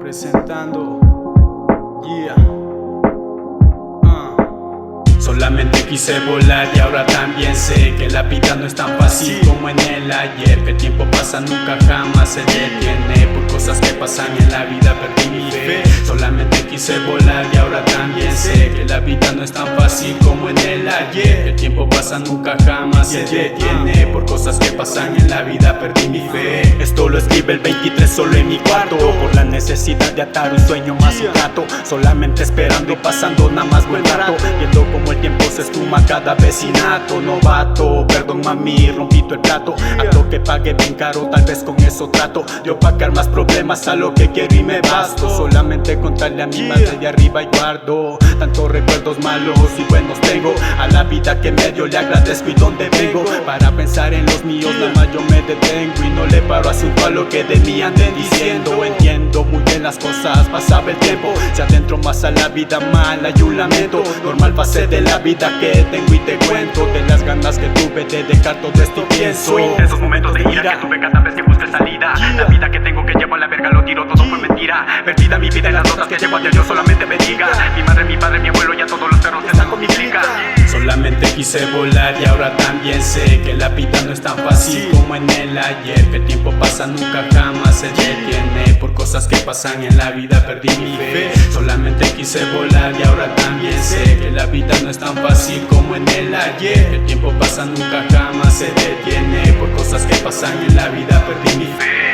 Representando, yeah. Solamente quise volar y ahora también sé que la vida no es tan fácil como en el ayer. Que el tiempo pasa, nunca jamás se detiene. Por cosas que pasan en la vida perdí mi fe. Solamente quise volar y ahora también sé que la vida no es tan fácil como en el ayer. Que el tiempo pasa, nunca jamás se detiene. Por cosas que pasan en la vida perdí mi fe. Esto lo escribe el 23 solo en mi cuarto, por la necesidad de atar un sueño más un rato. Solamente esperando y pasando nada más buen rato, viendo como el tiempo se esfuma cada vecinato. Novato, perdón mami, rompito el plato. Acto que pague bien caro, tal vez con eso trato de opacar más problemas a lo que quiero y me basto. Solamente contarle a mi madre de arriba y guardo tantos recuerdos malos y buenos tengo. A la vida que me dio le agradezco y donde vengo. Para pensar en los míos nada más yo me detengo y no le paro asunto a lo que de mí anden diciendo. Entiendo muy bien las cosas, pasaba el tiempo, se adentro más a la vida mala y un lamento. Normal fase de la vida que tengo y te cuento de las ganas que tuve de dejar todo esto y pienso. Intensos momentos de ira que tuve cada vez que busqué salida. La vida que tengo que llevo a la verga lo tiro, todo fue mentira. Perdida mi vida en las notas que llevo a Dios solamente me diga. Mi madre, mi padre, mi abuelo y a todos los perros que están con mi clica. Solamente quise volar y ahora también sé que la vida no es tan fácil como en el ayer. Que el tiempo pasa, nunca jamás se detiene. Por cosas que pasan en la vida perdí mi fe. Solamente quise volar y ahora también sé que la vida no es tan fácil como en el ayer. Que el tiempo pasa, nunca jamás se detiene. Por cosas que pasan en la vida perdí mi fe.